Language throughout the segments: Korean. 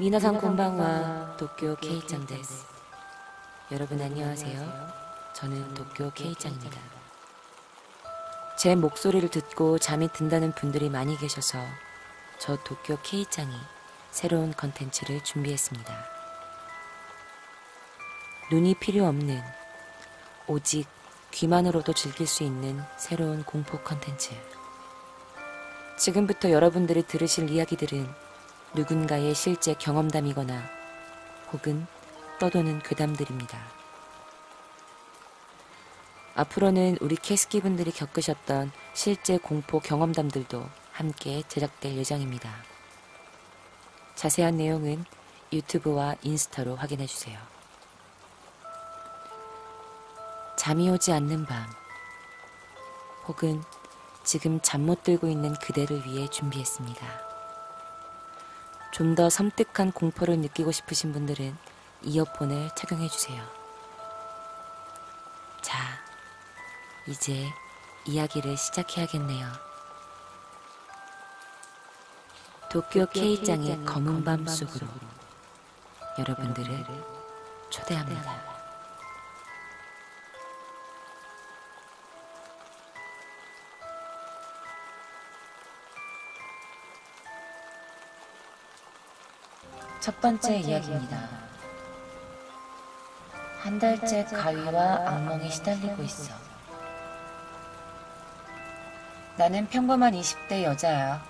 미나상 곤방와 도쿄 K짱 데스. 여러분 안녕하세요. 저는 도쿄 K짱입니다. 제 목소리를 듣고 잠이 든다는 분들이 많이 계셔서 저 도쿄 K짱이 새로운 컨텐츠를 준비했습니다. 눈이 필요 없는, 오직 귀만으로도 즐길 수 있는 새로운 공포 컨텐츠. 지금부터 여러분들이 들으실 이야기들은 누군가의 실제 경험담이거나 혹은 떠도는 괴담들입니다. 앞으로는 우리 캐스키분들이 겪으셨던 실제 공포 경험담들도 함께 제작될 예정입니다. 자세한 내용은 유튜브와 인스타로 확인해주세요. 잠이 오지 않는 밤, 혹은 지금 잠 못 들고 있는 그대를 위해 준비했습니다. 좀 더 섬뜩한 공포를 느끼고 싶으신 분들은 이어폰을 착용해주세요. 자, 이제 이야기를 시작해야겠네요. 도쿄 K짱의 검은 밤 속으로 여러분들을 초대합니다. 첫 번째 이야기입니다. 한 달째 가위와 악몽에 시달리고 있어. 나는 평범한 20대 여자야.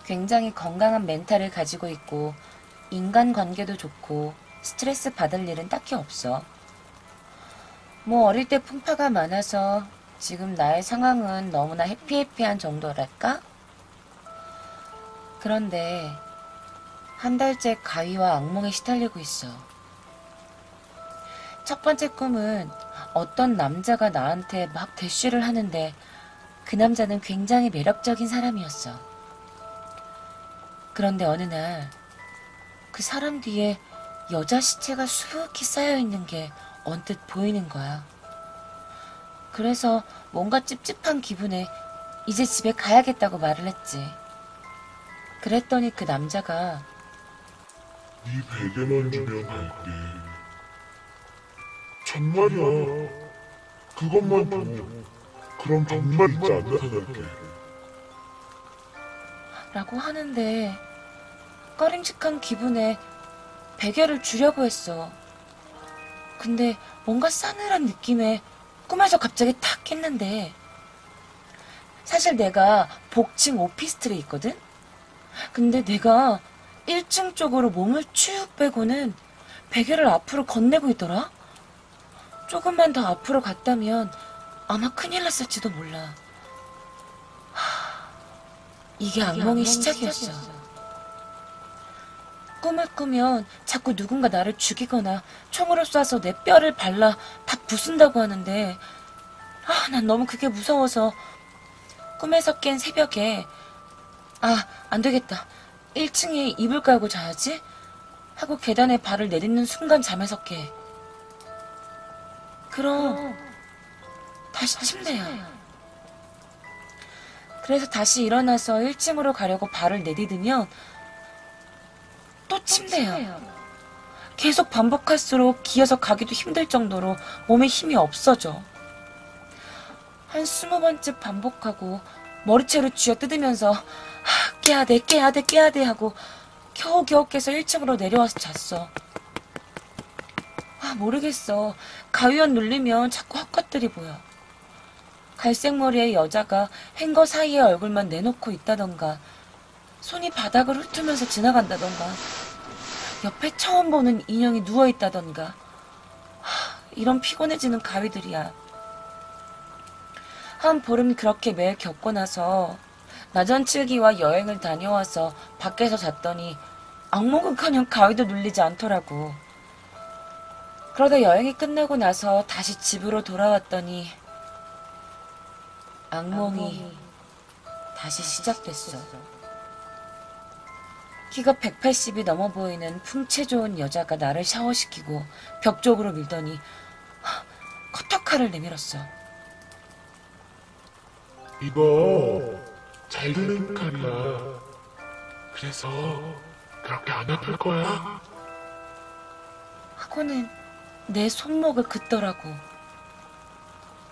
굉장히 건강한 멘탈을 가지고 있고 인간관계도 좋고 스트레스 받을 일은 딱히 없어. 뭐 어릴 때 풍파가 많아서 지금 나의 상황은 너무나 해피해피한 정도랄까? 그런데 한 달째 가위와 악몽에 시달리고 있어. 첫 번째 꿈은 어떤 남자가 나한테 막 대쉬를 하는데 그 남자는 굉장히 매력적인 사람이었어. 그런데 어느 날 그 사람 뒤에 여자 시체가 수북히 쌓여있는 게 언뜻 보이는 거야. 그래서 뭔가 찝찝한 기분에 이제 집에 가야겠다고 말을 했지. 그랬더니 그 남자가 네 베개만 주면 갈게. 정말이야. 그것만 줘. 그럼 정말 잊지 않아서 갈게. 라고 하는데 꺼림칙한 기분에 베개를 주려고 했어. 근데 뭔가 싸늘한 느낌에 꿈에서 갑자기 탁 깼는데 사실 내가 복층 오피스텔에 있거든? 근데 내가 1층 쪽으로 몸을 쭉 빼고는 베개를 앞으로 건네고 있더라? 조금만 더 앞으로 갔다면 아마 큰일 났을지도 몰라. 이게 악몽의 시작이었어. 꿈을 꾸면 자꾸 누군가 나를 죽이거나 총으로 쏴서 내 뼈를 발라 다 부순다고 하는데 난 너무 그게 무서워서 꿈에서 깬 새벽에 안 되겠다. 1층에 이불 깔고 자야지 하고 계단에 발을 내딛는 순간 잠에서 깨. 그럼 다시 침대야. 그래서 다시 일어나서 1층으로 가려고 발을 내디디면 또 침대야. 계속 반복할수록 기어서 가기도 힘들 정도로 몸에 힘이 없어져. 한 20번쯤 반복하고 머리채로 쥐어뜯으면서 깨야 돼 하고 겨우겨우 깨서 1층으로 내려와서 잤어. 모르겠어. 가위원 눌리면 자꾸 헛것들이 보여. 갈색 머리의 여자가 행거 사이에 얼굴만 내놓고 있다던가 손이 바닥을 훑으면서 지나간다던가 옆에 처음 보는 인형이 누워있다던가 이런 피곤해지는 가위들이야. 한 보름 그렇게 매일 겪고 나서 나전칠기와 여행을 다녀와서 밖에서 잤더니 악몽은커녕 가위도 눌리지 않더라고. 그러다 여행이 끝나고 나서 다시 집으로 돌아왔더니 악몽이 다시 시작됐어. 키가 180이 넘어 보이는 풍채 좋은 여자가 나를 샤워시키고 벽 쪽으로 밀더니 커터칼을 내밀었어. 이거 잘 되는 칼이야. 그래서 그렇게 안 아플 거야. 하고는 내 손목을 긋더라고.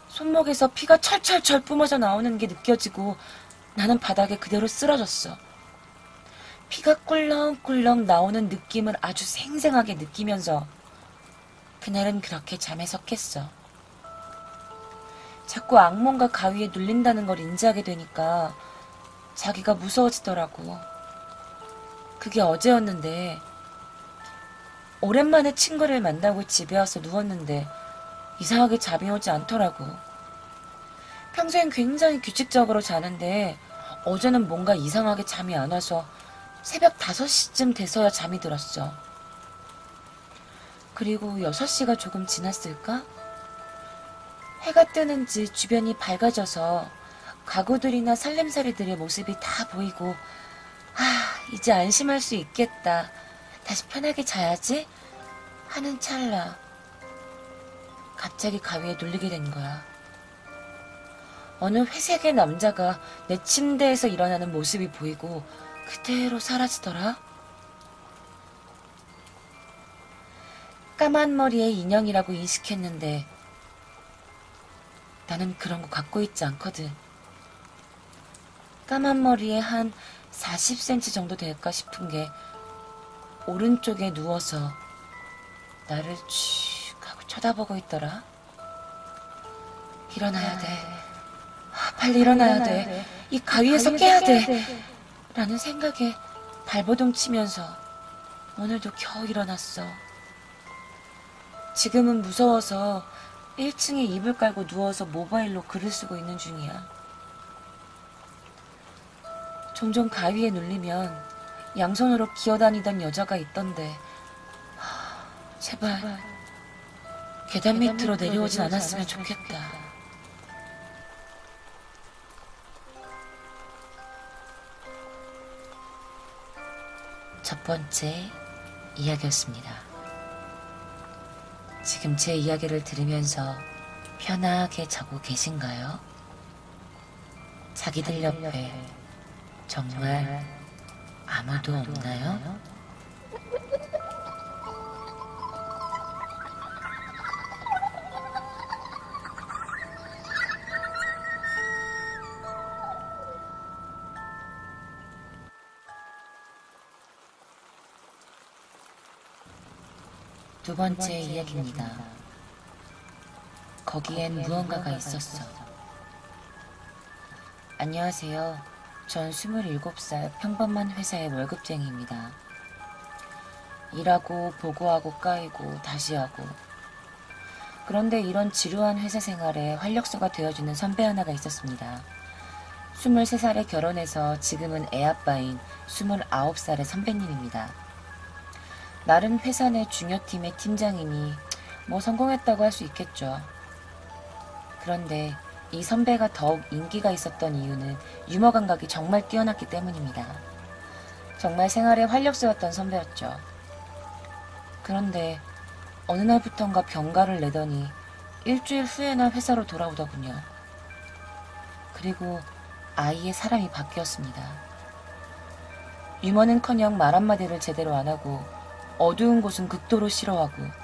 손목에서 피가 철철철 뿜어져 나오는 게 느껴지고 나는 바닥에 그대로 쓰러졌어. 피가 꿀렁꿀렁 나오는 느낌을 아주 생생하게 느끼면서 그날은 그렇게 잠에서 깼어. 자꾸 악몽과 가위에 눌린다는 걸 인지하게 되니까 자기가 무서워지더라고. 그게 어제였는데 오랜만에 친구를 만나고 집에 와서 누웠는데 이상하게 잠이 오지 않더라고. 평소엔 굉장히 규칙적으로 자는데 어제는 뭔가 이상하게 잠이 안 와서 새벽 5시쯤 돼서야 잠이 들었어. 그리고 6시가 조금 지났을까? 해가 뜨는지 주변이 밝아져서 가구들이나 살림살이들의 모습이 다 보이고 이제 안심할 수 있겠다. 다시 편하게 자야지 하는 찰나 갑자기 가위에 눌리게 된 거야. 어느 회색의 남자가 내 침대에서 일어나는 모습이 보이고 그대로 사라지더라. 까만 머리의 인형이라고 인식했는데 나는 그런 거 갖고 있지 않거든. 까만 머리에 한 40cm 정도 될까 싶은 게 오른쪽에 누워서 나를 쭉 하고 쳐다보고 있더라. 일어나야 돼. 빨리 일어나야 돼. 이 가위에서 깨야 돼. 라는 생각에 발버둥 치면서 오늘도 겨우 일어났어. 지금은 무서워서 1층에 이불 깔고 누워서 모바일로 글을 쓰고 있는 중이야. 종종 가위에 눌리면 양손으로 기어다니던 여자가 있던데 제발 계단 밑으로 내려오진 않았으면 좋겠다. 첫 번째 이야기였습니다. 지금 제 이야기를 들으면서 편하게 자고 계신가요? 자기들 옆에 정말 아무도 없나요? 두 번째 이야기입니다. 거기엔 무언가가 있었어. 안녕하세요. 전 27살 평범한 회사의 월급쟁이입니다. 일하고 보고하고 까이고 다시 하고. 그런데 이런 지루한 회사 생활에 활력소가 되어주는 선배 하나가 있었습니다. 23살에 결혼해서 지금은 애아빠인 29살의 선배님입니다. 나름 회사 내 중요팀의 팀장이니 성공했다고 할 수 있겠죠. 그런데 이 선배가 더욱 인기가 있었던 이유는 유머 감각이 정말 뛰어났기 때문입니다. 정말 생활에 활력소였던 선배였죠. 그런데 어느 날부턴가 병가를 내더니 일주일 후에나 회사로 돌아오더군요. 그리고 아이의 사람이 바뀌었습니다. 유머는커녕 말 한마디를 제대로 안 하고 어두운 곳은 극도로 싫어하고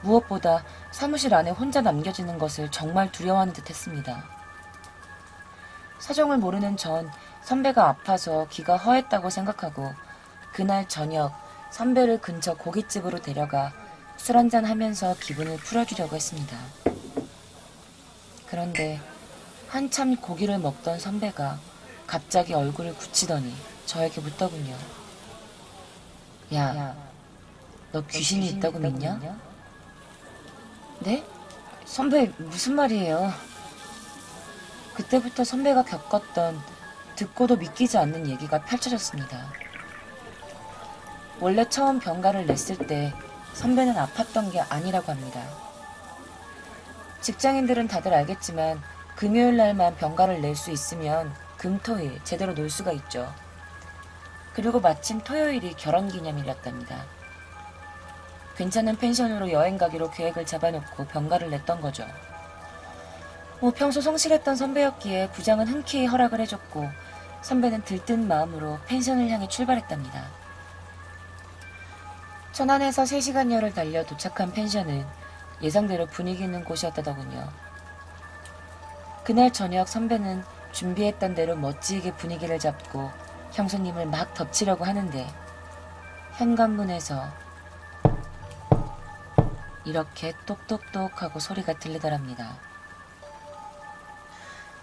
무엇보다 사무실 안에 혼자 남겨지는 것을 정말 두려워하는 듯 했습니다. 사정을 모르는 전 선배가 아파서 기가 허했다고 생각하고 그날 저녁 선배를 근처 고깃집으로 데려가 술 한잔 하면서 기분을 풀어주려고 했습니다. 그런데 한참 고기를 먹던 선배가 갑자기 얼굴을 굳히더니 저에게 묻더군요. 야, 너 귀신이 있다고 믿냐? 네? 선배, 무슨 말이에요? 그때부터 선배가 겪었던 듣고도 믿기지 않는 얘기가 펼쳐졌습니다. 원래 처음 병가를 냈을 때 선배는 아팠던 게 아니라고 합니다. 직장인들은 다들 알겠지만 금요일 날만 병가를 낼 수 있으면 금, 토일 제대로 놀 수가 있죠. 그리고 마침 토요일이 결혼기념일이었답니다. 괜찮은 펜션으로 여행 가기로 계획을 잡아놓고 병가를 냈던 거죠. 평소 성실했던 선배였기에 부장은 흔쾌히 허락을 해줬고 선배는 들뜬 마음으로 펜션을 향해 출발했답니다. 천안에서 3시간여를 달려 도착한 펜션은 예상대로 분위기 있는 곳이었다더군요. 그날 저녁 선배는 준비했던 대로 멋지게 분위기를 잡고 형수님을 막 덮치려고 하는데 현관문에서 이렇게 똑똑똑 하고 소리가 들리더랍니다.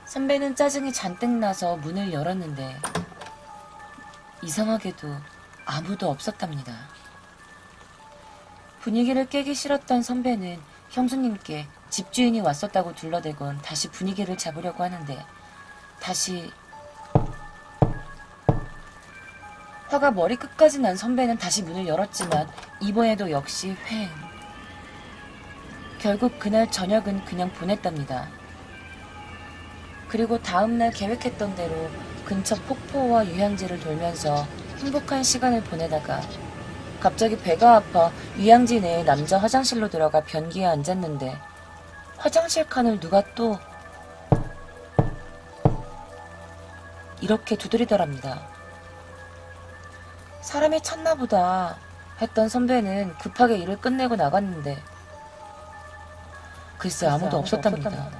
선배는 짜증이 잔뜩 나서 문을 열었는데 이상하게도 아무도 없었답니다. 분위기를 깨기 싫었던 선배는 형수님께 집주인이 왔었다고 둘러대곤 다시 분위기를 잡으려고 하는데 다시 화가 머리끝까지 난 선배는 다시 문을 열었지만 이번에도 역시 횡. 결국 그날 저녁은 그냥 보냈답니다. 그리고 다음날 계획했던 대로 근처 폭포와 유향지를 돌면서 행복한 시간을 보내다가 갑자기 배가 아파 유향지 내에 남자 화장실로 들어가 변기에 앉았는데 화장실 칸을 누가 또 이렇게 두드리더랍니다. 사람이 찼나 보다 했던 선배는 급하게 일을 끝내고 나갔는데 글쎄 아무도 없었답니다.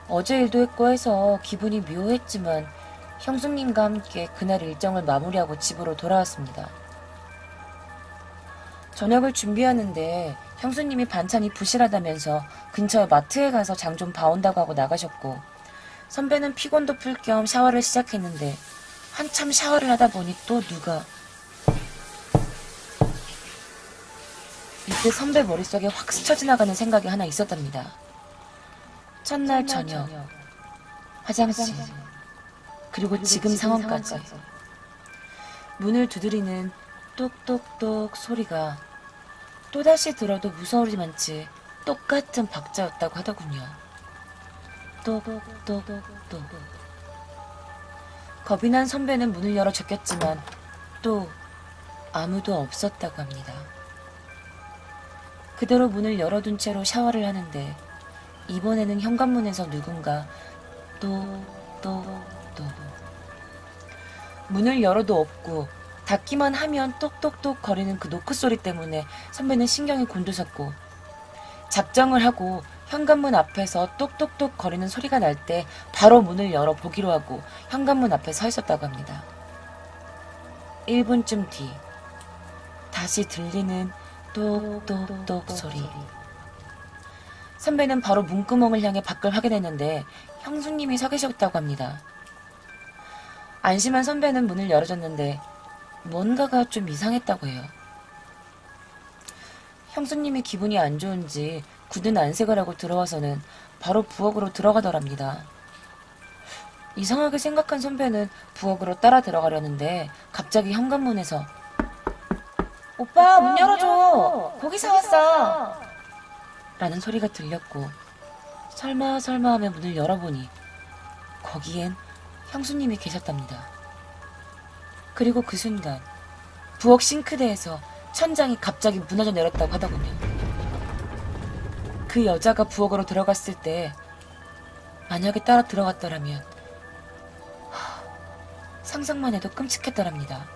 어제 일도 했고 해서 기분이 묘했지만 형수님과 함께 그날 일정을 마무리하고 집으로 돌아왔습니다. 저녁을 준비하는데 형수님이 반찬이 부실하다면서 근처 마트에 가서 장 좀 봐온다고 하고 나가셨고 선배는 피곤도 풀 겸 샤워를 시작했는데 한참 샤워를 하다 보니 또 누가 이때 선배 머릿속에 확 스쳐 지나가는 생각이 하나 있었답니다. 첫날 저녁, 화장실, 그리고 지금 상황까지. 문을 두드리는 똑똑똑 소리가 또다시 들어도 무서우리만치 똑같은 박자였다고 하더군요. 똑똑똑. 겁이 난 선배는 문을 열어 제꼈지만 또 아무도 없었다고 합니다. 그대로 문을 열어둔 채로 샤워를 하는데 이번에는 현관문에서 누군가 똑똑똑. 문을 열어도 없고 닫기만 하면 똑똑똑 거리는 그 노크 소리 때문에 선배는 신경이 곤두섰고 작정을 하고 현관문 앞에서 똑똑똑 거리는 소리가 날 때 바로 문을 열어 보기로 하고 현관문 앞에 서 있었다고 합니다. 1분쯤 뒤 다시 들리는 똑똑똑 소리. 선배는 바로 문구멍을 향해 밖을 확인했는데 형수님이 서 계셨다고 합니다. 안심한 선배는 문을 열어줬는데 뭔가가 좀 이상했다고 해요. 형수님이 기분이 안 좋은지 굳은 안색을 하고 들어와서는 바로 부엌으로 들어가더랍니다. 이상하게 생각한 선배는 부엌으로 따라 들어가려는데 갑자기 현관문에서 오빠 문 열어줘. 고기 사왔어. 라는 소리가 들렸고 설마 하며 문을 열어보니 거기엔 형수님이 계셨답니다. 그리고 그 순간 부엌 싱크대에서 천장이 갑자기 무너져 내렸다고 하더군요. 그 여자가 부엌으로 들어갔을 때 만약에 따라 들어갔더라면 상상만 해도 끔찍했더랍니다.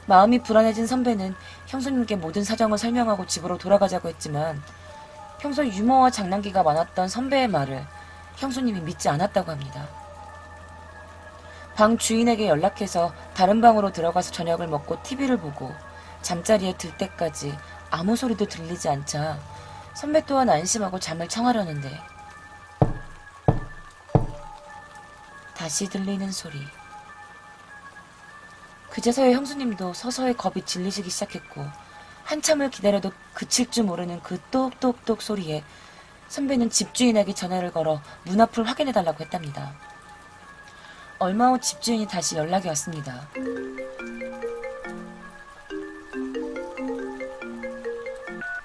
마음이 불안해진 선배는 형수님께 모든 사정을 설명하고 집으로 돌아가자고 했지만 평소 유머와 장난기가 많았던 선배의 말을 형수님이 믿지 않았다고 합니다. 방 주인에게 연락해서 다른 방으로 들어가서 저녁을 먹고 TV를 보고 잠자리에 들 때까지 아무 소리도 들리지 않자 선배 또한 안심하고 잠을 청하려는데 다시 들리는 소리. 그제서야 형수님도 서서히 겁이 질리시기 시작했고 한참을 기다려도 그칠 줄 모르는 그 똑똑똑 소리에 선배는 집주인에게 전화를 걸어 문 앞을 확인해달라고 했답니다. 얼마 후 집주인이 다시 연락이 왔습니다.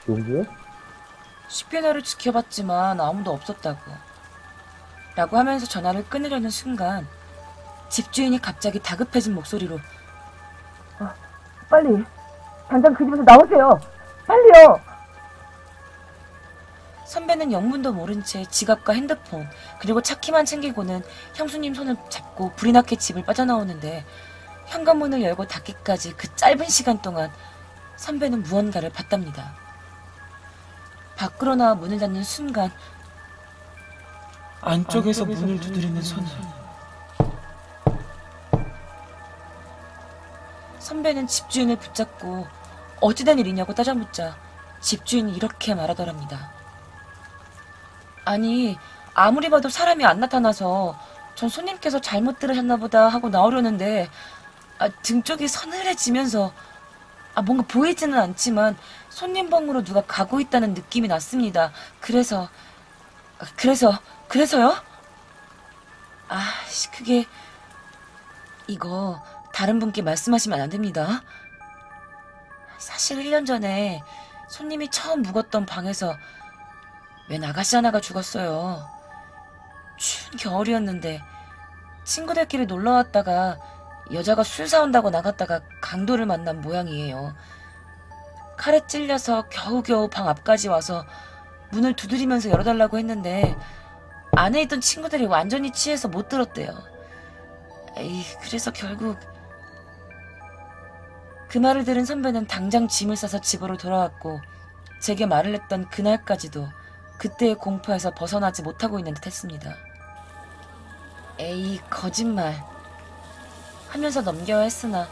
여보세요? 10개나를 지켜봤지만 아무도 없었다고. 라고 하면서 전화를 끊으려는 순간 집주인이 갑자기 다급해진 목소리로 빨리 당장 그 집에서 나오세요. 빨리요. 선배는 영문도 모른 채 지갑과 핸드폰 그리고 차키만 챙기고는 형수님 손을 잡고 불이 나게 집을 빠져나오는데 현관문을 열고 닫기까지 그 짧은 시간 동안 선배는 무언가를 봤답니다. 밖으로 나와 문을 닫는 순간 안쪽에서 문을 두드리는 손을. 선배는 집주인을 붙잡고 어찌된 일이냐고 따져묻자 집주인이 이렇게 말하더랍니다. 아니, 아무리 봐도 사람이 안 나타나서 전 손님께서 잘못 들으셨나 보다 하고 나오려는데 등 쪽이 서늘해지면서 뭔가 보이지는 않지만 손님 방으로 누가 가고 있다는 느낌이 났습니다. 그래서요? 그게 이거 다른 분께 말씀하시면 안 됩니다. 사실 1년 전에 손님이 처음 묵었던 방에서 웬 아가씨 하나가 죽었어요. 추운 겨울이었는데 친구들끼리 놀러 왔다가 여자가 술 사온다고 나갔다가 강도를 만난 모양이에요. 칼에 찔려서 겨우겨우 방 앞까지 와서 문을 두드리면서 열어달라고 했는데 안에 있던 친구들이 완전히 취해서 못 들었대요. 그래서 결국 그 말을 들은 선배는 당장 짐을 싸서 집으로 돌아왔고 제게 말을 했던 그날까지도 그때의 공포에서 벗어나지 못하고 있는 듯 했습니다. 거짓말 하면서 넘겨야 했으나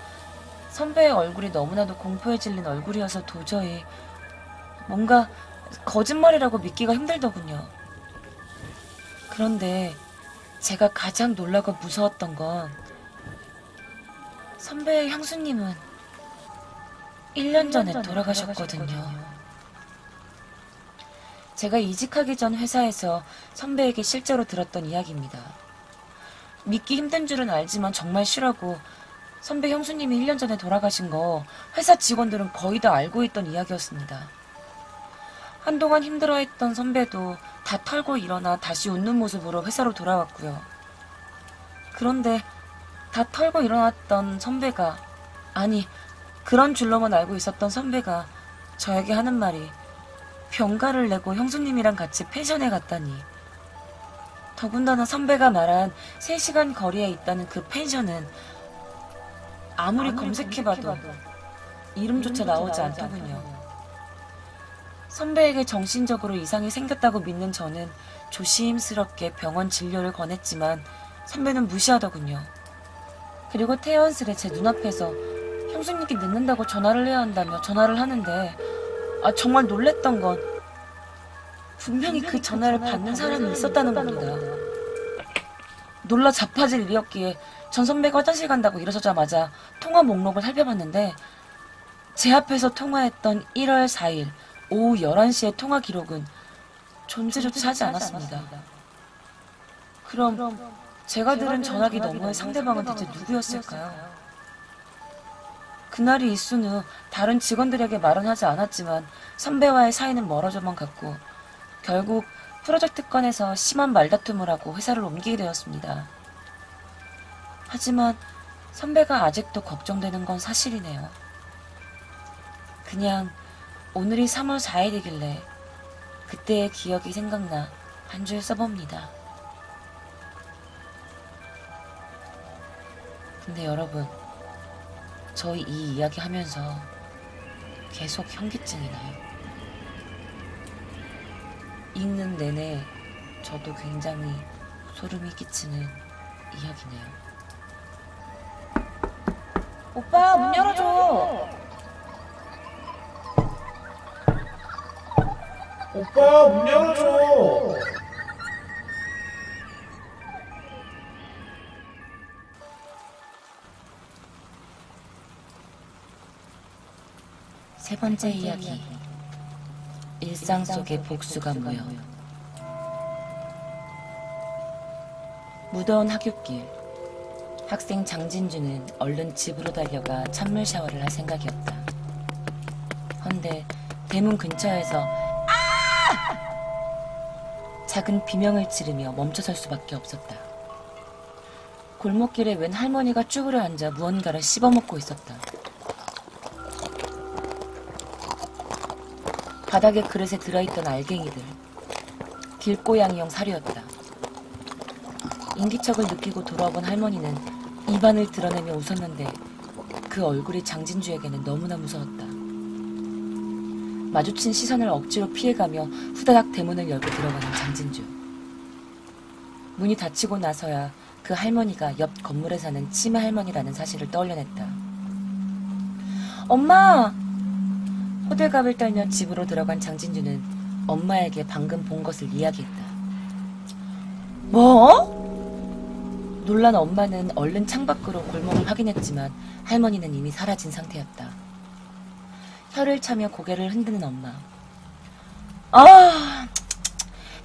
선배의 얼굴이 너무나도 공포에 질린 얼굴이어서 도저히 뭔가 거짓말이라고 믿기가 힘들더군요. 그런데 제가 가장 놀라고 무서웠던 건 선배의 형수님은 1년 전에 돌아가셨거든요. 제가 이직하기 전 회사에서 선배에게 실제로 들었던 이야기입니다. 믿기 힘든 줄은 알지만 정말 실하고 선배 형수님이 1년 전에 돌아가신 거 회사 직원들은 거의 다 알고 있던 이야기였습니다. 한동안 힘들어했던 선배도 다 털고 일어나 다시 웃는 모습으로 회사로 돌아왔고요. 그런데 다 털고 일어났던 선배가, 그런 줄로만 알고 있었던 선배가 저에게 하는 말이 병가를 내고 형수님이랑 같이 펜션에 갔다니. 더군다나 선배가 말한 3시간 거리에 있다는 그 펜션은 아무리 검색해봐도 이름조차 나오지 않더군요. 선배에게 정신적으로 이상이 생겼다고 믿는 저는 조심스럽게 병원 진료를 권했지만 선배는 무시하더군요. 그리고 퇴원실에 제 눈앞에서 형수님께 늦는다고 전화를 해야 한다며 전화를 하는데 정말 놀랬던 건 분명히 그 전화를 받는 사람이 있었다는 겁니다. 놀라 자빠질 일이었기에 전 선배가 화장실 간다고 일어서자마자 통화 목록을 살펴봤는데 제 앞에서 통화했던 1월 4일 오후 11시의 통화 기록은 존재조차 하지 않았습니다. 그럼 제가 들은 전화기 너머의 상대방은 대체 누구였을까요? 그날이 있은 후 다른 직원들에게 말은 하지 않았지만 선배와의 사이는 멀어져만 갔고 결국 프로젝트 건에서 심한 말다툼을 하고 회사를 옮기게 되었습니다. 하지만 선배가 아직도 걱정되는 건 사실이네요. 그냥 오늘이 3월 4일이길래 그때의 기억이 생각나 한 줄 써봅니다. 근데 여러분, 저희 이 이야기 하면서 계속 현기증이 나요. 읽는 내내 저도 굉장히 소름이 끼치는 이야기네요. 오빠, 문 열어줘! 오빠, 문 열어줘! 세 번째 이야기. 일상 속의 복수가 모여. 무더운 하굣길. 학생 장진주는 얼른 집으로 달려가 찬물 샤워를 할 생각이었다. 헌데 대문 근처에서 작은 비명을 지르며 멈춰설 수밖에 없었다. 골목길에 웬 할머니가 쭈그려 앉아 무언가를 씹어먹고 있었다. 바닥에 그릇에 들어있던 알갱이들, 길고양이용 사료였다. 인기척을 느끼고 돌아본 할머니는 입안을 드러내며 웃었는데 그 얼굴이 장진주에게는 너무나 무서웠다. 마주친 시선을 억지로 피해가며 후다닥 대문을 열고 들어가는 장진주. 문이 닫히고 나서야 그 할머니가 옆 건물에 사는 치매 할머니라는 사실을 떠올려냈다. 엄마! 호들갑을 떨며 집으로 들어간 장진주는 엄마에게 방금 본 것을 이야기했다. 뭐? 놀란 엄마는 얼른 창밖으로 골목을 확인했지만 할머니는 이미 사라진 상태였다. 혀를 차며 고개를 흔드는 엄마. 아,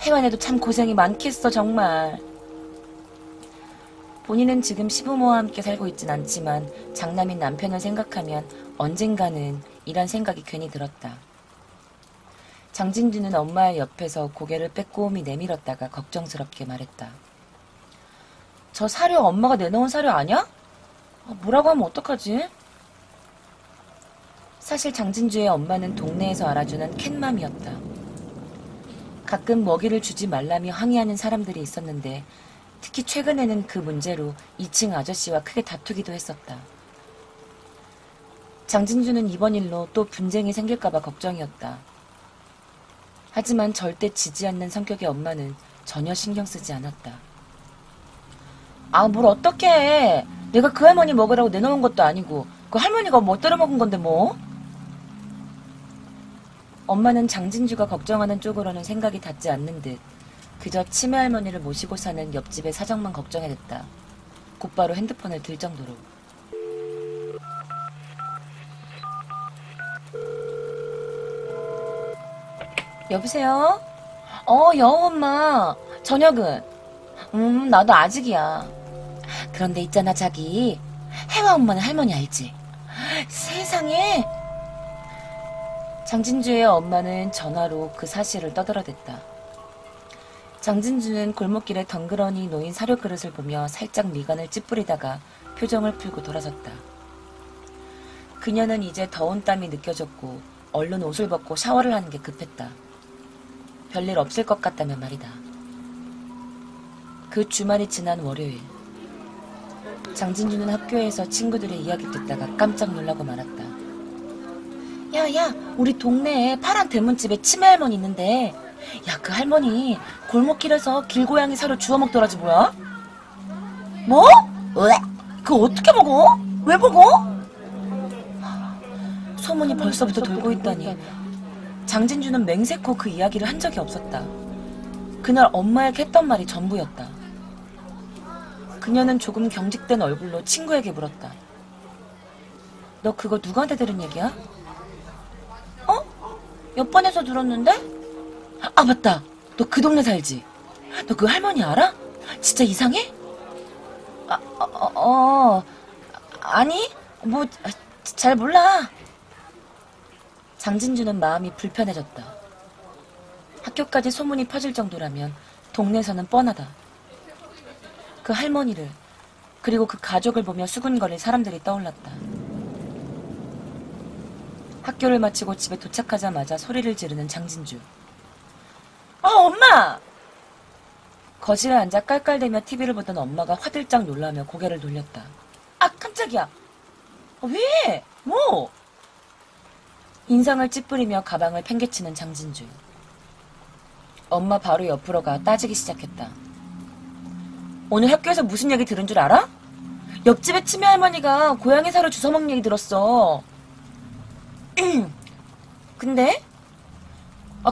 혜완에도 참 고생이 많겠어 정말. 본인은 지금 시부모와 함께 살고 있진 않지만 장남인 남편을 생각하면 언젠가는 이런 생각이 괜히 들었다. 장진주는 엄마의 옆에서 고개를 빼꼼히 내밀었다가 걱정스럽게 말했다. 저 사료 엄마가 내놓은 사료 아니야? 뭐라고 하면 어떡하지? 사실 장진주의 엄마는 동네에서 알아주는 캣맘이었다. 가끔 먹이를 주지 말라며 항의하는 사람들이 있었는데 특히 최근에는 그 문제로 2층 아저씨와 크게 다투기도 했었다. 장진주는 이번 일로 또 분쟁이 생길까봐 걱정이었다. 하지만 절대 지지 않는 성격의 엄마는 전혀 신경 쓰지 않았다. 아, 뭘 어떡해. 내가 그 할머니 먹으라고 내놓은 것도 아니고 그 할머니가 뭐 때려 먹은 건데 뭐. 엄마는 장진주가 걱정하는 쪽으로는 생각이 닿지 않는 듯 그저 치매 할머니를 모시고 사는 옆집의 사정만 걱정해댔다. 곧바로 핸드폰을 들 정도로. 여보세요? 여우 엄마. 저녁은? 나도 아직이야. 그런데 있잖아 자기. 혜화 엄마는 할머니 알지? 세상에. 장진주의 엄마는 전화로 그 사실을 떠들어댔다. 장진주는 골목길에 덩그러니 놓인 사료 그릇을 보며 살짝 미간을 찌푸리다가 표정을 풀고 돌아섰다. 그녀는 이제 더운 땀이 느껴졌고 얼른 옷을 벗고 샤워를 하는 게 급했다. 별일 없을 것 같다면 말이다. 그 주말이 지난 월요일. 장진주는 학교에서 친구들의 이야기를 듣다가 깜짝 놀라고 말았다. 야, 우리 동네에 파란 대문집에 치매 할머니 있는데 야, 그 할머니 골목길에서 길고양이 사료 주워 먹더라지 뭐야? 뭐? 왜? 그거 어떻게 먹어? 왜 먹어? 소문이 벌써부터 돌고 있다니 장진주는 맹세코 그 이야기를 한 적이 없었다. 그날 엄마에게 했던 말이 전부였다. 그녀는 조금 경직된 얼굴로 친구에게 물었다. 너 그거 누구한테 들은 얘기야? 옆반에서 들었는데? 아 맞다. 너 그 동네 살지? 너 그 할머니 알아? 진짜 이상해? 아니 뭐 잘 몰라. 장진주는 마음이 불편해졌다. 학교까지 소문이 퍼질 정도라면 동네에서는 뻔하다. 그 할머니를 그리고 그 가족을 보며 수군거릴 사람들이 떠올랐다. 학교를 마치고 집에 도착하자마자 소리를 지르는 장진주. 엄마! 거실에 앉아 깔깔대며 TV를 보던 엄마가 화들짝 놀라며 고개를 돌렸다. 아, 깜짝이야. 왜? 뭐? 인상을 찌푸리며 가방을 팽개치는 장진주. 엄마 바로 옆으로 가 따지기 시작했다. 오늘 학교에서 무슨 얘기 들은 줄 알아? 옆집에 치매 할머니가 고양이 사료 주워먹는 얘기 들었어. 근데?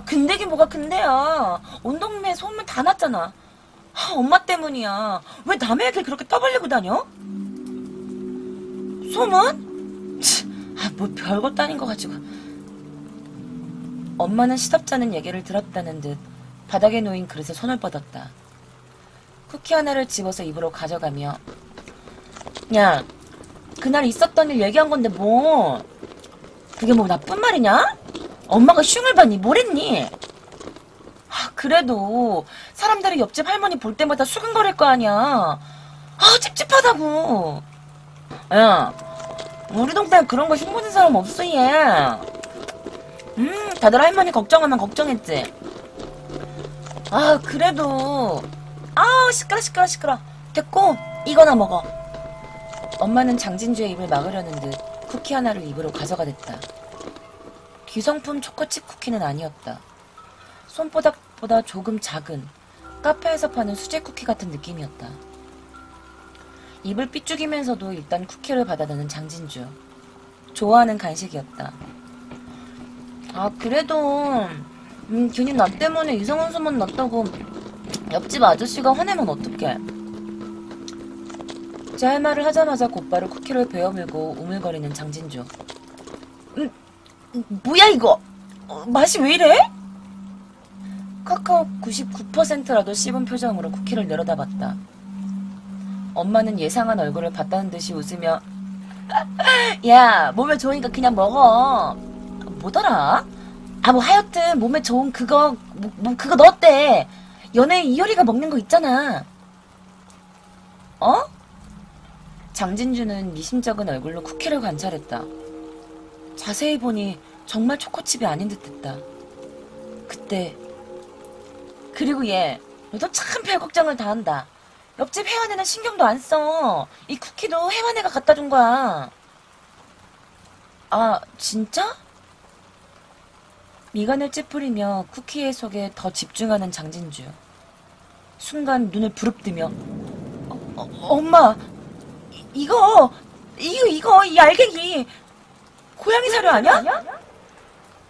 근데긴 뭐가 근데야. 온 동네에 소문 다 났잖아. 엄마 때문이야. 왜 남의 얘기를 그렇게 떠벌리고 다녀? 소문? 뭐 별것도 아닌 거 가지고. 엄마는 시덥잖은 얘기를 들었다는 듯 바닥에 놓인 그릇에 손을 뻗었다. 쿠키 하나를 집어서 입으로 가져가며 야, 그날 있었던 일 얘기한 건데 뭐 그게 뭐 나쁜 말이냐? 엄마가 슝을 봤니? 뭘 했니? 그래도 사람들이 옆집 할머니 볼 때마다 수근거릴 거 아니야. 찝찝하다고. 야, 우리 동네에 그런 거 흉보는 사람 없어 얘. 다들 할머니 걱정하면 걱정했지. 그래도 시끄러. 됐고 이거나 먹어. 엄마는 장진주의 입을 막으려는 듯 쿠키 하나를 입으로 가져가 댔다. 기성품 초코칩 쿠키는 아니었다. 손바닥보다 조금 작은 카페에서 파는 수제 쿠키 같은 느낌이었다. 입을 삐죽이면서도 일단 쿠키를 받아드는 장진주. 좋아하는 간식이었다. 아, 그래도 괜히 나 때문에 이상한 소문 났다고 옆집 아저씨가 화내면 어떡해. 제 할 말을 하자마자 곧바로 쿠키를 베어물고 우물거리는 장진주. 뭐야 이거? 맛이 왜 이래? 카카오 99%라도 씹은 표정으로 쿠키를 내려다봤다. 엄마는 예상한 얼굴을 봤다는 듯이 웃으며 야, 몸에 좋으니까 그냥 먹어. 뭐더라? 아, 뭐 하여튼 몸에 좋은 그거 그거 넣었대. 연애 이효리가 먹는 거 있잖아. 어? 장진주는 미심쩍은 얼굴로 쿠키를 관찰했다. 자세히 보니 정말 초코칩이 아닌 듯했다. 그때 그리고 얘 너도 참 별 걱정을 다 한다. 옆집 혜원이는 신경도 안 써. 이 쿠키도 혜원이가 갖다 준 거야. 아, 진짜? 미간을 찌푸리며 쿠키의 속에 더 집중하는 장진주. 순간 눈을 부릅뜨며 엄마, 이거 이 알갱이 고양이 사료 아니야?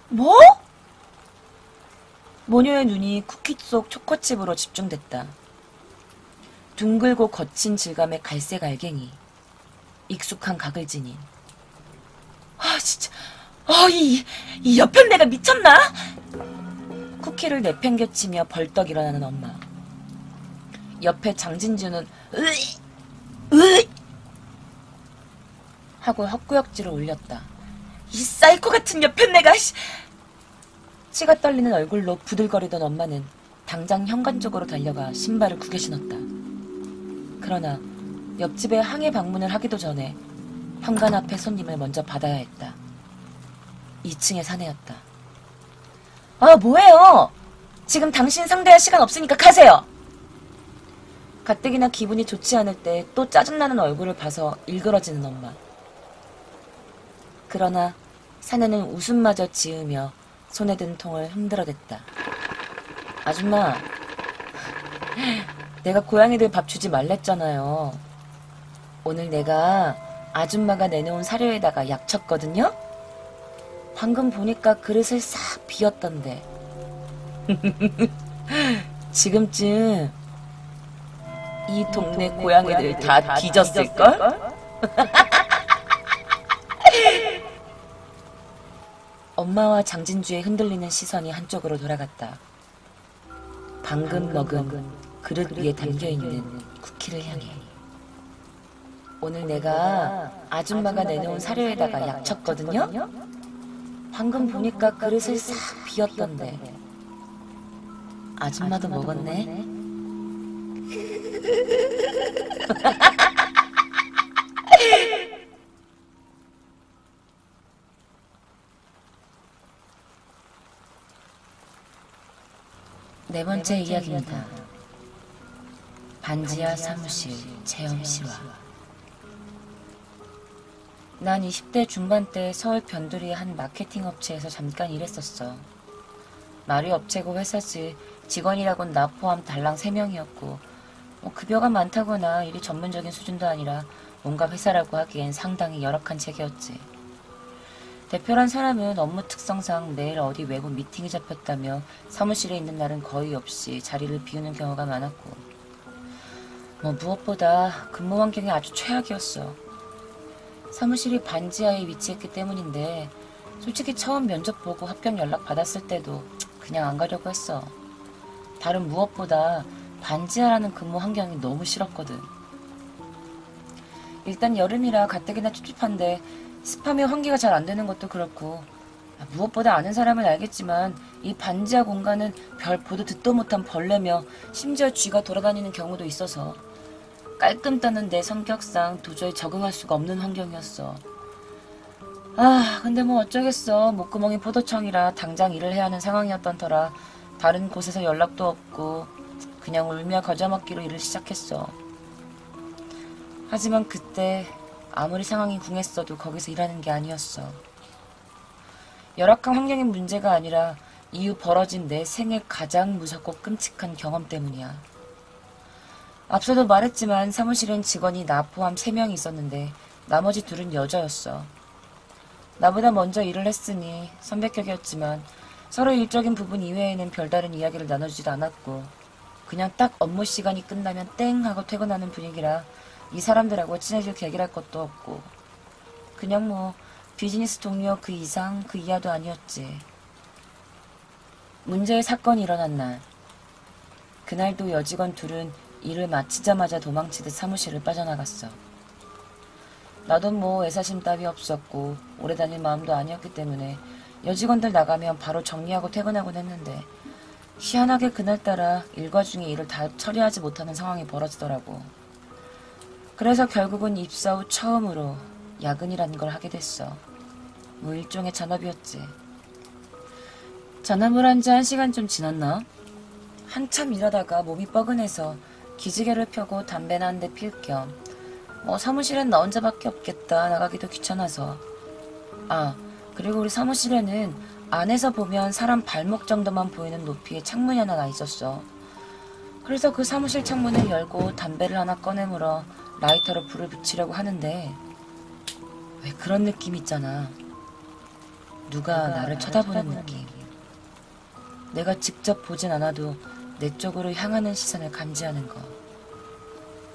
뭐? 모녀의 눈이 쿠키 속 초코칩으로 집중됐다. 둥글고 거친 질감의 갈색 알갱이, 익숙한 가글지니. 아, 진짜, 이 여편네가 미쳤나? 쿠키를 내팽개치며 벌떡 일어나는 엄마. 옆에 장진주는 으이 하고 헛구역질을 올렸다. 이 사이코 같은 여편네가. 치가 떨리는 얼굴로 부들거리던 엄마는 당장 현관 쪽으로 달려가 신발을 구겨 신었다. 그러나 옆집에 항해 방문을 하기도 전에 현관 앞에 손님을 먼저 받아야 했다. 2층의 사내였다. 아, 뭐해요? 지금 당신 상대할 시간 없으니까 가세요. 가뜩이나 기분이 좋지 않을 때 또 짜증나는 얼굴을 봐서 일그러지는 엄마. 그러나 사내는 웃음마저 지으며 손에 든 통을 흔들어댔다. 아줌마, 내가 고양이들 밥 주지 말랬잖아요. 오늘 내가 아줌마가 내놓은 사료에다가 약 쳤거든요? 방금 보니까 그릇을 싹 비웠던데. 지금쯤 이 동네 고양이들 다 뒤졌을걸? 엄마와 장진주의 흔들리는 시선이 한쪽으로 돌아갔다. 방금 먹은 그릇 위에 담겨있는 쿠키를 향해. 오늘 내가 아줌마가 내놓은 사료에다가 약 쳤거든요? 방금 보니까 그릇을 싹 비웠던데. 아줌마도 먹었네? 네 번째 이야기입니다. 반지하 사무실 체험실화. 난 20대 중반 때 서울 변두리의 한 마케팅 업체에서 잠깐 일했었어. 말이 업체고 회사지. 직원이라곤 나 포함 달랑 3명이었고 급여가 많다거나 일이 전문적인 수준도 아니라 뭔가 회사라고 하기엔 상당히 열악한 체계였지. 대표란 사람은 업무 특성상 매일 어디 외부 미팅이 잡혔다며 사무실에 있는 날은 거의 없이 자리를 비우는 경우가 많았고 무엇보다 근무 환경이 아주 최악이었어. 사무실이 반지하에 위치했기 때문인데 솔직히 처음 면접 보고 합격 연락 받았을 때도 그냥 안 가려고 했어. 다른 무엇보다 반지하라는 근무 환경이 너무 싫었거든. 일단 여름이라 가뜩이나 찝찝한데 습하며 환기가 잘 안 되는 것도 그렇고 무엇보다 아는 사람은 알겠지만 이 반지하 공간은 별 보도 듣도 못한 벌레며 심지어 쥐가 돌아다니는 경우도 있어서 깔끔 따는 내 성격상 도저히 적응할 수가 없는 환경이었어. 근데 뭐 어쩌겠어. 목구멍이 포도청이라 당장 일을 해야 하는 상황이었던 터라 다른 곳에서 연락도 없고 그냥 울며 겨자 먹기로 일을 시작했어. 하지만 그때 아무리 상황이 궁했어도 거기서 일하는 게 아니었어. 열악한 환경의 문제가 아니라 이후 벌어진 내 생애 가장 무섭고 끔찍한 경험 때문이야. 앞서도 말했지만 사무실엔 직원이 나 포함 3명이 있었는데 나머지 2은 여자였어. 나보다 먼저 일을 했으니 선배격이었지만 서로 일적인 부분 이외에는 별다른 이야기를 나눠주지도 않았고 그냥 딱 업무 시간이 끝나면 땡 하고 퇴근하는 분위기라 이 사람들하고 친해질 계기랄 것도 없고 그냥 뭐 비즈니스 동료 그 이상 그 이하도 아니었지. 문제의 사건이 일어난 날. 그날도 여직원 2은 일을 마치자마자 도망치듯 사무실을 빠져나갔어. 나도 뭐 애사심 따위 없었고 오래 다닐 마음도 아니었기 때문에 여직원들 나가면 바로 정리하고 퇴근하곤 했는데 희한하게 그날따라 일과 중에 일을 다 처리하지 못하는 상황이 벌어지더라고. 그래서 결국은 입사 후 처음으로 야근이라는 걸 하게 됐어. 뭐 일종의 잔업이었지. 잔업을 한 지 1시간 좀 지났나? 한참 일하다가 몸이 뻐근해서 기지개를 펴고 담배나 한 대 필 겸 뭐 사무실엔 나 혼자밖에 없겠다 나가기도 귀찮아서. 아, 그리고 우리 사무실에는 안에서 보면 사람 발목 정도만 보이는 높이의 창문이 하나 나 있었어. 그래서 그 사무실 창문을 열고 담배를 하나 꺼내 물어 라이터로 불을 붙이려고 하는데 왜 그런 느낌 있잖아. 누가 나를 쳐다보는 느낌. 내가 직접 보진 않아도 내 쪽으로 향하는 시선을 감지하는 거.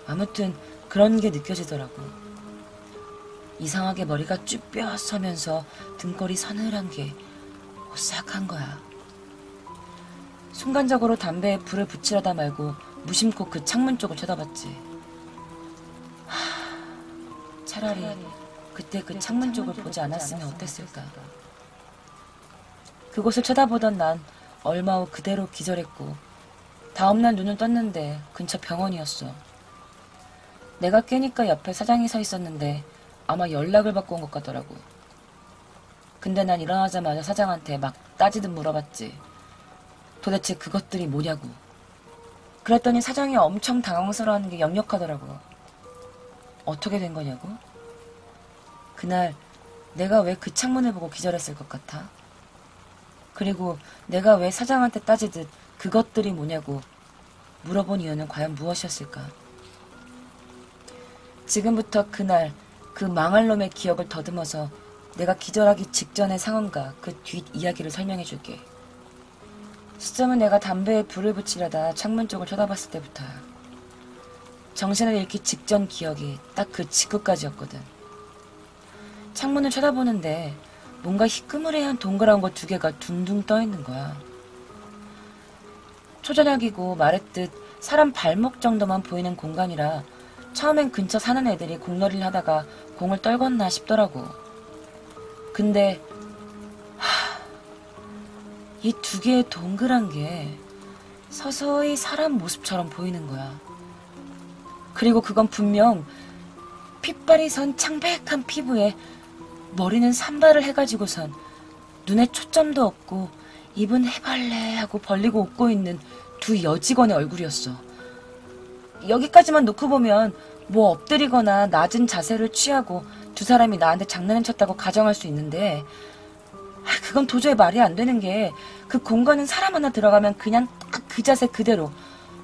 아무튼 그런 게 느껴지더라고. 이상하게 머리가 쭈뼛 서면서 등골이 서늘한 게 오싹한 거야. 순간적으로 담배에 불을 붙이려다 말고 무심코 그 창문 쪽을 쳐다봤지. 차라리 그때 그 창문 쪽을 보지 않았으면 어땠을까. 그곳을 쳐다보던 난 얼마 후 그대로 기절했고 다음날 눈을 떴는데 근처 병원이었어. 내가 깨니까 옆에 사장이 서 있었는데 아마 연락을 받고 온 것 같더라고. 근데 난 일어나자마자 사장한테 막 따지듯 물어봤지. 도대체 그것들이 뭐냐고. 그랬더니 사장이 엄청 당황스러워하는 게 역력하더라고. 어떻게 된 거냐고? 그날 내가 왜 그 창문을 보고 기절했을 것 같아? 그리고 내가 왜 사장한테 따지듯 그것들이 뭐냐고 물어본 이유는 과연 무엇이었을까? 지금부터 그날 그 망할 놈의 기억을 더듬어서 내가 기절하기 직전의 상황과 그 뒷 이야기를 설명해 줄게. 시점은 내가 담배에 불을 붙이려다 창문 쪽을 쳐다봤을 때부터야. 정신을 잃기 직전 기억이 딱 그 직후까지였거든. 창문을 쳐다보는데 뭔가 희끄무레한 동그란 거 2개가 둥둥 떠있는 거야. 초저녁이고 말했듯 사람 발목 정도만 보이는 공간이라 처음엔 근처 사는 애들이 공놀이를 하다가 공을 떨궜나 싶더라고. 근데 이 2개의 동그란 게 서서히 사람 모습처럼 보이는 거야. 그리고 그건 분명 핏발이 선 창백한 피부에 머리는 산발을 해가지고선 눈에 초점도 없고 입은 해발레하고 벌리고 웃고 있는 2 여직원의 얼굴이었어. 여기까지만 놓고 보면 뭐 엎드리거나 낮은 자세를 취하고 2 사람이 나한테 장난을 쳤다고 가정할 수 있는데 그건 도저히 말이 안 되는 게 그 공간은 사람 하나 들어가면 그냥 딱 그 자세 그대로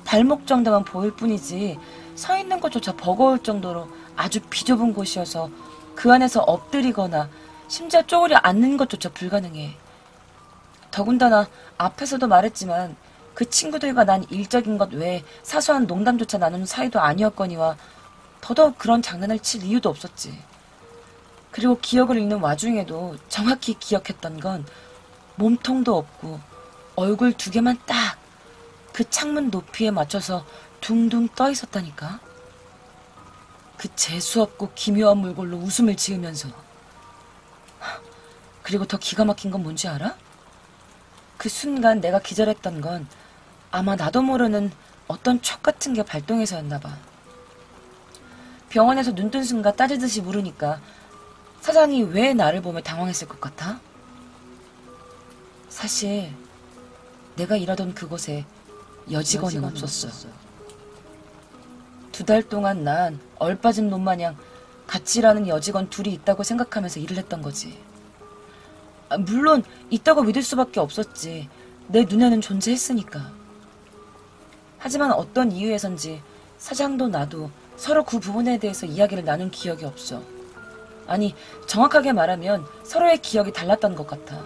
발목 정도만 보일 뿐이지 서 있는 것조차 버거울 정도로 아주 비좁은 곳이어서 그 안에서 엎드리거나 심지어 쪼그려 앉는 것조차 불가능해. 더군다나 앞에서도 말했지만 그 친구들과 난 일적인 것 외에 사소한 농담조차 나누는 사이도 아니었거니와 더더욱 그런 장난을 칠 이유도 없었지. 그리고 기억을 잃는 와중에도 정확히 기억했던 건 몸통도 없고 얼굴 2개만 딱 그 창문 높이에 맞춰서 둥둥 떠 있었다니까. 그 재수없고 기묘한 몰골로 웃음을 지으면서. 그리고 더 기가 막힌 건 뭔지 알아? 그 순간 내가 기절했던 건 아마 나도 모르는 어떤 촉 같은 게 발동해서였나 봐. 병원에서 눈뜬 순간 따지듯이 물으니까 사장이 왜 나를 보며 당황했을 것 같아? 사실 내가 일하던 그곳에 여직원은 없었어. 2달 동안 난 얼빠진 놈 마냥 같이 일하는 여직원 둘이 있다고 생각하면서 일을 했던 거지. 물론 있다고 믿을 수밖에 없었지. 내 눈에는 존재했으니까. 하지만 어떤 이유에선지 사장도 나도 서로 그 부분에 대해서 이야기를 나눈 기억이 없어. 아니, 정확하게 말하면 서로의 기억이 달랐던 것 같아.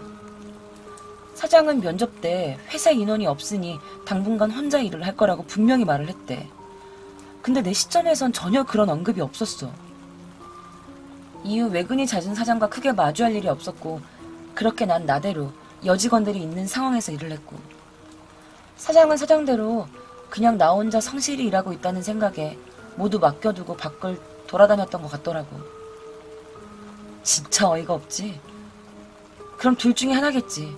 사장은 면접 때 회사 인원이 없으니 당분간 혼자 일을 할 거라고 분명히 말을 했대. 근데 내 시점에선 전혀 그런 언급이 없었어. 이후 외근이 잦은 사장과 크게 마주할 일이 없었고, 그렇게 난 나대로 여직원들이 있는 상황에서 일을 했고, 사장은 사장대로 그냥 나 혼자 성실히 일하고 있다는 생각에 모두 맡겨두고 밖을 돌아다녔던 것 같더라고. 진짜 어이가 없지? 그럼 둘 중에 하나겠지.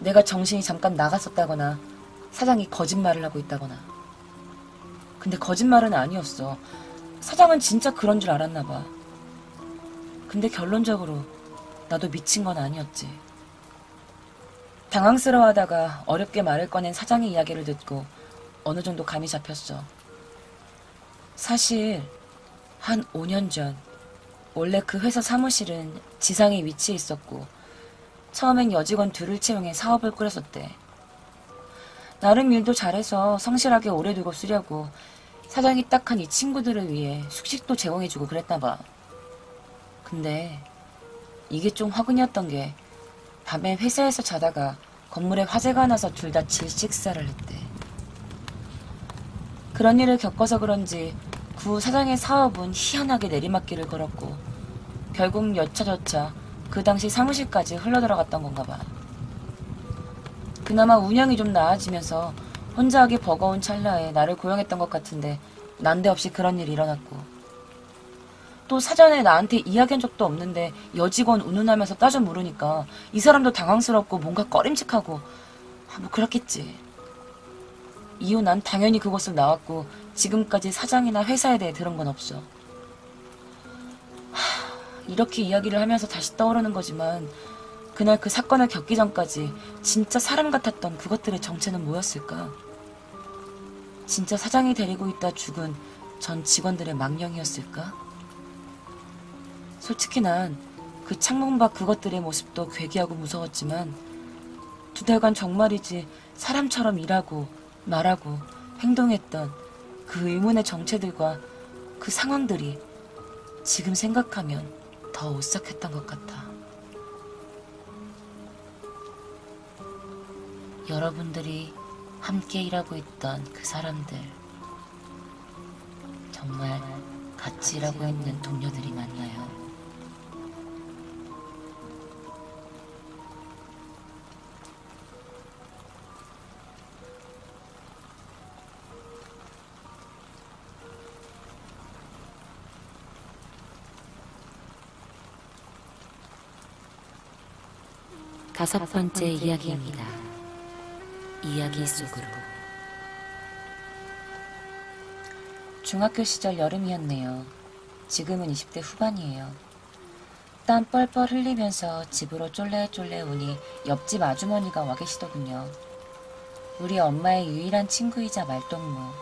내가 정신이 잠깐 나갔었다거나 사장이 거짓말을 하고 있다거나. 근데 거짓말은 아니었어. 사장은 진짜 그런 줄 알았나 봐. 근데 결론적으로 나도 미친 건 아니었지. 당황스러워하다가 어렵게 말을 꺼낸 사장의 이야기를 듣고 어느 정도 감이 잡혔어. 사실 한 5년 전 원래 그 회사 사무실은 지상에 위치해 있었고 처음엔 여직원 둘을 채용해 사업을 꾸렸었대. 나름 일도 잘해서 성실하게 오래 두고 쓰려고 사장이 딱한 이 친구들을 위해 숙식도 제공해주고 그랬나 봐. 근데 이게 좀 화근이었던 게 밤에 회사에서 자다가 건물에 화재가 나서 둘 다 질식사를 했대. 그런 일을 겪어서 그런지 구 사장의 사업은 희한하게 내리막길을 걸었고 결국 여차저차 그 당시 사무실까지 흘러들어갔던 건가 봐. 그나마 운영이 좀 나아지면서 혼자 하기 버거운 찰나에 나를 고용했던 것 같은데 난데없이 그런 일이 일어났고 또 사전에 나한테 이야기한 적도 없는데 여직원 운운하면서 따져 물으니까 이 사람도 당황스럽고 뭔가 꺼림칙하고 뭐 그렇겠지. 이후 난 당연히 그곳을 나왔고 지금까지 사장이나 회사에 대해 들은 건 없어. 이렇게 이야기를 하면서 다시 떠오르는 거지만 그날 그 사건을 겪기 전까지 진짜 사람 같았던 그것들의 정체는 뭐였을까? 진짜 사장이 데리고 있다 죽은 전 직원들의 망령이었을까? 솔직히 난 그 창문 밖 그것들의 모습도 괴기하고 무서웠지만 2달간 정말이지 사람처럼 일하고 말하고 행동했던 그 의문의 정체들과 그 상황들이 지금 생각하면 더 오싹했던 것 같아. 여러분들이 함께 일하고 있던 그 사람들 정말 같이 일하고 있는 동료들이 맞나요? 다섯 번째 이야기입니다. 이야기 속으로. 중학교 시절 여름이었네요. 지금은 20대 후반이에요. 땀 뻘뻘 흘리면서 집으로 쫄래쫄래 오니 옆집 아주머니가 와 계시더군요. 우리 엄마의 유일한 친구이자 말동무.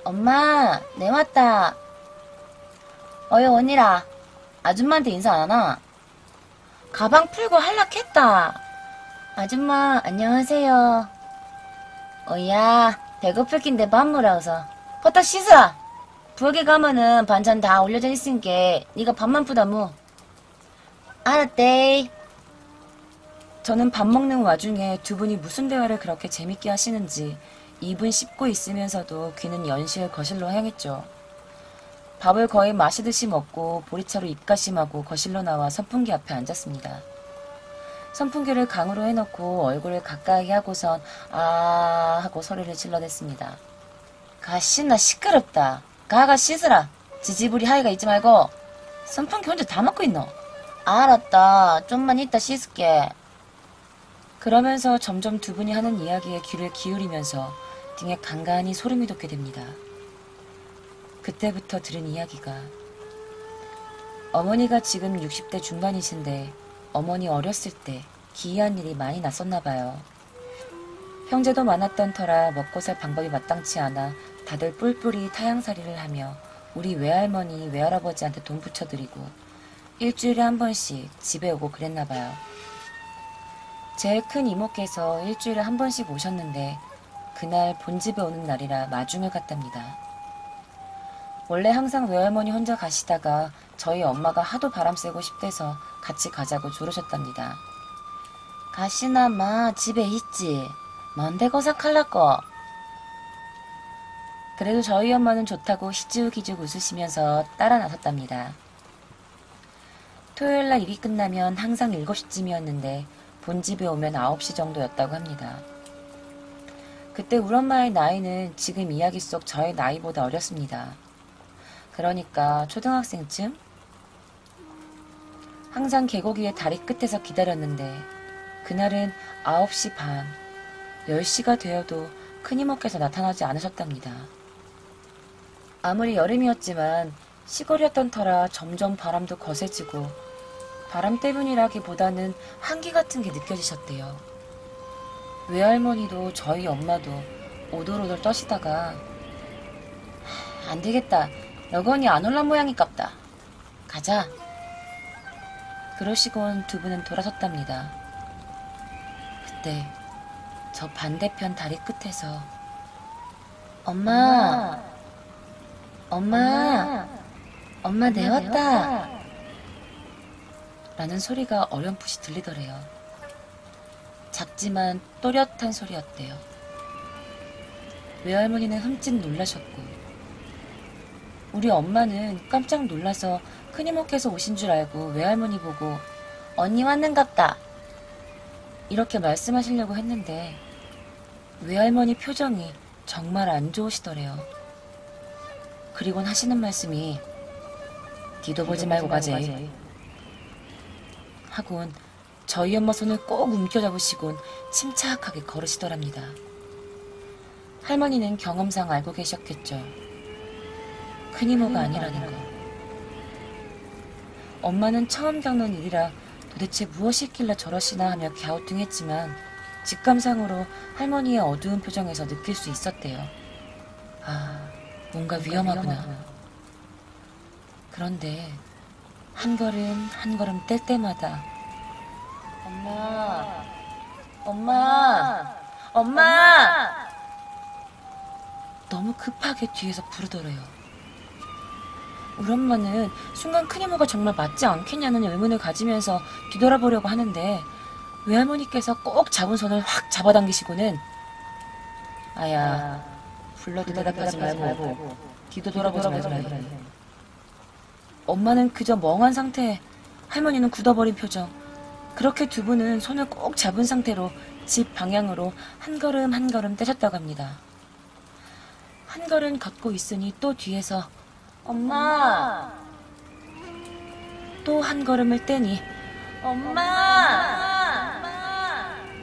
엄마, 내 왔다. 어여 언니라. 아줌마한테 인사 안 하나? 가방 풀고 한락했다. 아줌마 안녕하세요. 어야 배고플 낀데 밥 먹으라서 버터 씻으라. 부엌에 가면은 반찬 다 올려져 있으니까 네가 밥만 푸다무. 알았대. 저는 밥 먹는 와중에 두 분이 무슨 대화를 그렇게 재밌게 하시는지 입은 씹고 있으면서도 귀는 연실 거실로 향했죠. 밥을 거의 마시듯이 먹고 보리차로 입가심하고 거실로 나와 선풍기 앞에 앉았습니다. 선풍기를 강으로 해놓고 얼굴을 가까이 하고선 아 하고 소리를 질러댔습니다. 가 씻나 시끄럽다. 가가 씻으라. 지지부리 하이가 있지 말고. 선풍기 혼자 다 먹고 있노? 알았다. 좀만 이따 씻을게. 그러면서 점점 두 분이 하는 이야기에 귀를 기울이면서 등에 간간히 소름이 돋게 됩니다. 그때부터 들은 이야기가 어머니가 지금 60대 중반이신데 어머니 어렸을 때 기이한 일이 많이 났었나 봐요. 형제도 많았던 터라 먹고 살 방법이 마땅치 않아 다들 뿔뿔이 타향살이를 하며 우리 외할머니, 외할아버지한테 돈 붙여드리고 일주일에 한 번씩 집에 오고 그랬나봐요. 제 큰 이모께서 일주일에 한 번씩 오셨는데 그날 본집에 오는 날이라 마중을 갔답니다. 원래 항상 외할머니 혼자 가시다가 저희 엄마가 하도 바람 쐬고 싶대서 같이 가자고 조르셨답니다. 가시나 마 집에 있지. 뭔데 고생할라고. 그래도 저희 엄마는 좋다고 희죽희죽 웃으시면서 따라 나섰답니다. 토요일날 일이 끝나면 항상 7시쯤이었는데 본집에 오면 9시 정도였다고 합니다. 그때 우리 엄마의 나이는 지금 이야기 속 저의 나이보다 어렸습니다. 그러니까 초등학생쯤? 항상 계곡 위에 다리 끝에서 기다렸는데 그날은 9시 반, 10시가 되어도 큰이모께서 나타나지 않으셨답니다. 아무리 여름이었지만 시골이었던 터라 점점 바람도 거세지고 바람 때문이라기보다는 한기 같은 게 느껴지셨대요. 외할머니도 저희 엄마도 오돌오돌 떠시다가 안 되겠다. 여건이 안 올란 모양이깝다. 가자. 그러시곤 두 분은 돌아섰답니다. 그때 저 반대편 다리 끝에서 엄마 내 왔다 라는 소리가 어렴풋이 들리더래요. 작지만 또렷한 소리였대요. 외할머니는 흠칫 놀라셨고 우리 엄마는 깜짝 놀라서 큰이모께서 오신 줄 알고 외할머니 보고 언니 왔는갑다 이렇게 말씀하시려고 했는데 외할머니 표정이 정말 안 좋으시더래요. 그리곤 하시는 말씀이 뒤도 보지 말고 가재 하곤 저희 엄마 손을 꼭 움켜잡으시곤 침착하게 걸으시더랍니다. 할머니는 경험상 알고 계셨겠죠. 큰이모가 아니라는 거. 엄마는 처음 겪는 일이라 도대체 무엇이길래 저러시나 하며 갸우뚱했지만 직감상으로 할머니의 어두운 표정에서 느낄 수 있었대요. 아, 뭔가 위험하구나. 그런데 한 걸음 한 걸음 뗄 때마다 엄마 너무 급하게 뒤에서 부르더래요. 우리 엄마는 순간 큰이모가 정말 맞지 않겠냐는 의문을 가지면서 뒤돌아보려고 하는데 외할머니께서 꼭 잡은 손을 확 잡아당기시고는 아야 불러도 대답하지 말고 뒤도 돌아보지 말고. 엄마는 그저 멍한 상태에 할머니는 굳어버린 표정. 그렇게 두 분은 손을 꼭 잡은 상태로 집 방향으로 한 걸음 한 걸음 떼셨다고 합니다. 한 걸음 걷고 있으니 또 뒤에서 엄마 또 한 걸음을 떼니 엄마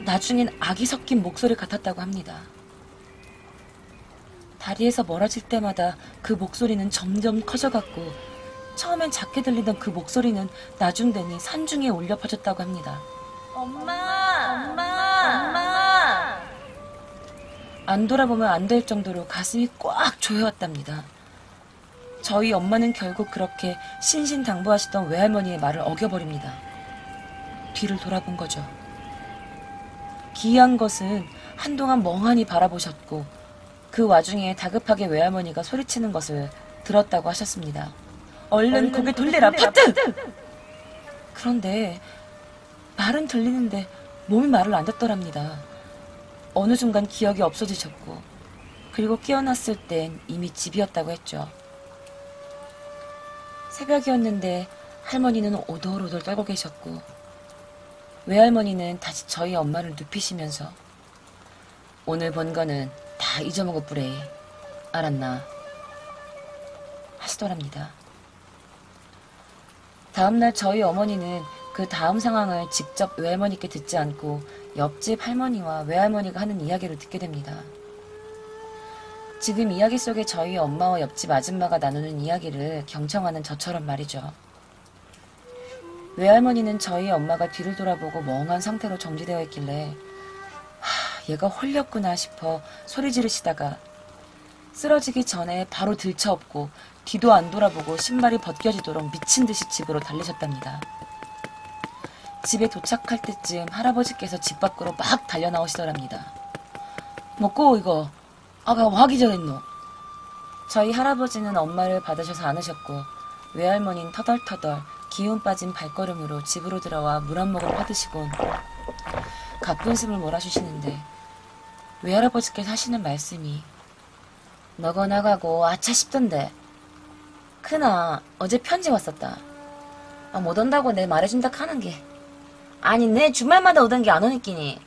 나중엔 악이 섞인 목소리 같았다고 합니다. 다리에서 멀어질 때마다 그 목소리는 점점 커져갔고 처음엔 작게 들리던 그 목소리는 나중 되니 산중에 울려 퍼졌다고 합니다. 엄마 안 돌아보면 안 될 정도로 가슴이 꽉 조여왔답니다. 저희 엄마는 결국 그렇게 신신당부하시던 외할머니의 말을 어겨버립니다. 뒤를 돌아본 거죠. 기이한 것은 한동안 멍하니 바라보셨고 그 와중에 다급하게 외할머니가 소리치는 것을 들었다고 하셨습니다. 얼른 고개 돌리라 파트! 그런데 말은 들리는데 몸이 말을 안 듣더랍니다. 어느 순간 기억이 없어지셨고 그리고 깨어났을 땐 이미 집이었다고 했죠. 새벽이었는데 할머니는 오돌오돌 떨고 계셨고 외할머니는 다시 저희 엄마를 눕히시면서 오늘 본 거는 다 잊어먹을 뿌레 알았나 하시더랍니다. 다음날 저희 어머니는 그 다음 상황을 직접 외할머니께 듣지 않고 옆집 할머니와 외할머니가 하는 이야기를 듣게 됩니다. 지금 이야기 속에 저희 엄마와 옆집 아줌마가 나누는 이야기를 경청하는 저처럼 말이죠. 외할머니는 저희 엄마가 뒤를 돌아보고 멍한 상태로 정지되어 있길래 얘가 홀렸구나 싶어 소리 지르시다가 쓰러지기 전에 바로 들쳐업고 뒤도 안 돌아보고 신발이 벗겨지도록 미친 듯이 집으로 달리셨답니다. 집에 도착할 때쯤 할아버지께서 집 밖으로 막 달려 나오시더랍니다. 먹고 이거 아가 뭐 하기 전했노? 저희 할아버지는 엄마를 받으셔서 안으셨고 외할머니는 터덜터덜 기운 빠진 발걸음으로 집으로 들어와 물 한 모금 퍼드시곤 가쁜 숨을 몰아주시는데 외할아버지께서 하시는 말씀이 너거 나가고 아차 싶던데 크나 어제 편지 왔었다. 못 온다고 내 말해준다 하는 게 아니 내 주말마다 오던 게 안 오니끼니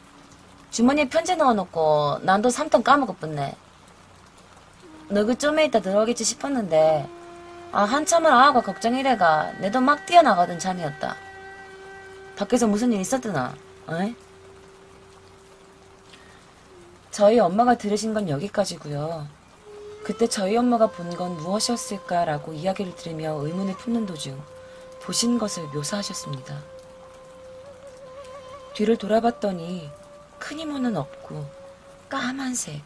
주머니에 편지 넣어놓고 난도 3통 까먹었겠네. 너 그 좀에 있다 들어오겠지 싶었는데 한참을 아가 걱정이래가 내도 막 뛰어나가던 참이었다. 밖에서 무슨 일 있었드나? 어이? 저희 엄마가 들으신 건 여기까지고요. 그때 저희 엄마가 본 건 무엇이었을까라고 이야기를 들으며 의문을 품는 도중 보신 것을 묘사하셨습니다. 뒤를 돌아봤더니 큰 이모는 없고 까만색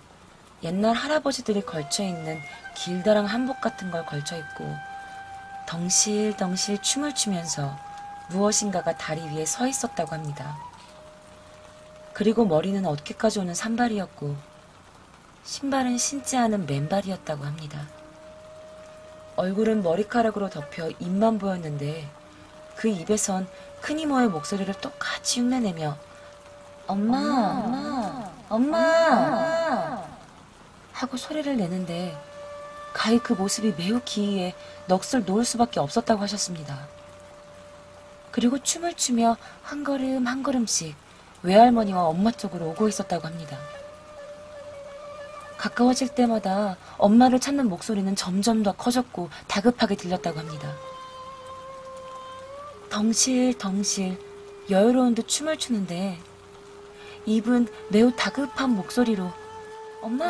옛날 할아버지들이 걸쳐있는 길다랑 한복 같은 걸 걸쳐입고 덩실덩실 춤을 추면서 무엇인가가 다리 위에 서 있었다고 합니다. 그리고 머리는 어깨까지 오는 산발이었고 신발은 신지 않은 맨발이었다고 합니다. 얼굴은 머리카락으로 덮여 입만 보였는데 그 입에선 큰 이모의 목소리를 똑같이 흉내내며 엄마 하고 소리를 내는데 가히 그 모습이 매우 기이해 넋을 놓을 수밖에 없었다고 하셨습니다. 그리고 춤을 추며 한 걸음 한 걸음씩 외할머니와 엄마 쪽으로 오고 있었다고 합니다. 가까워질 때마다 엄마를 찾는 목소리는 점점 더 커졌고 다급하게 들렸다고 합니다. 덩실덩실 여유로운 듯 춤을 추는데 입은 매우 다급한 목소리로 엄마!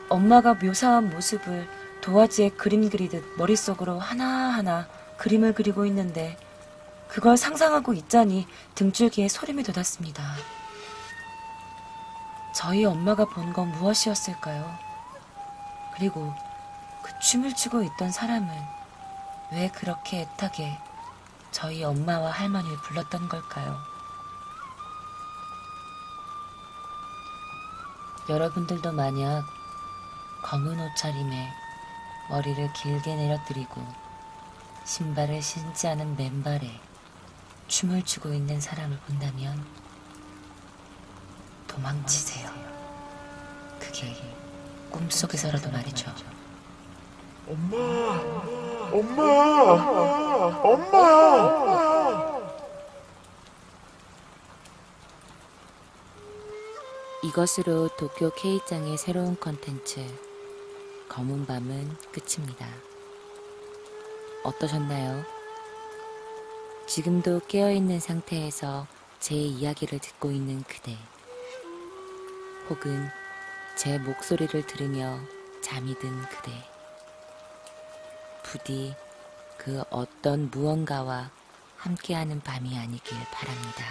엄마가 묘사한 모습을 도화지에 그림 그리듯 머릿속으로 하나하나 그림을 그리고 있는데 그걸 상상하고 있자니 등줄기에 소름이 돋았습니다. 저희 엄마가 본 건 무엇이었을까요? 그리고 그 춤을 추고 있던 사람은 왜 그렇게 애타게 저희 엄마와 할머니를 불렀던 걸까요? 여러분들도 만약 검은 옷차림에 머리를 길게 내려뜨리고 신발을 신지 않은 맨발에 춤을 추고 있는 사람을 본다면 도망치세요. 그게 꿈속에서라도 말이죠. 엄마! 이것으로 도쿄 K장의 새로운 컨텐츠 검은 밤은 끝입니다. 어떠셨나요? 지금도 깨어있는 상태에서 제 이야기를 듣고 있는 그대, 혹은 제 목소리를 들으며 잠이 든 그대, 부디 그 어떤 무언가와 함께하는 밤이 아니길 바랍니다.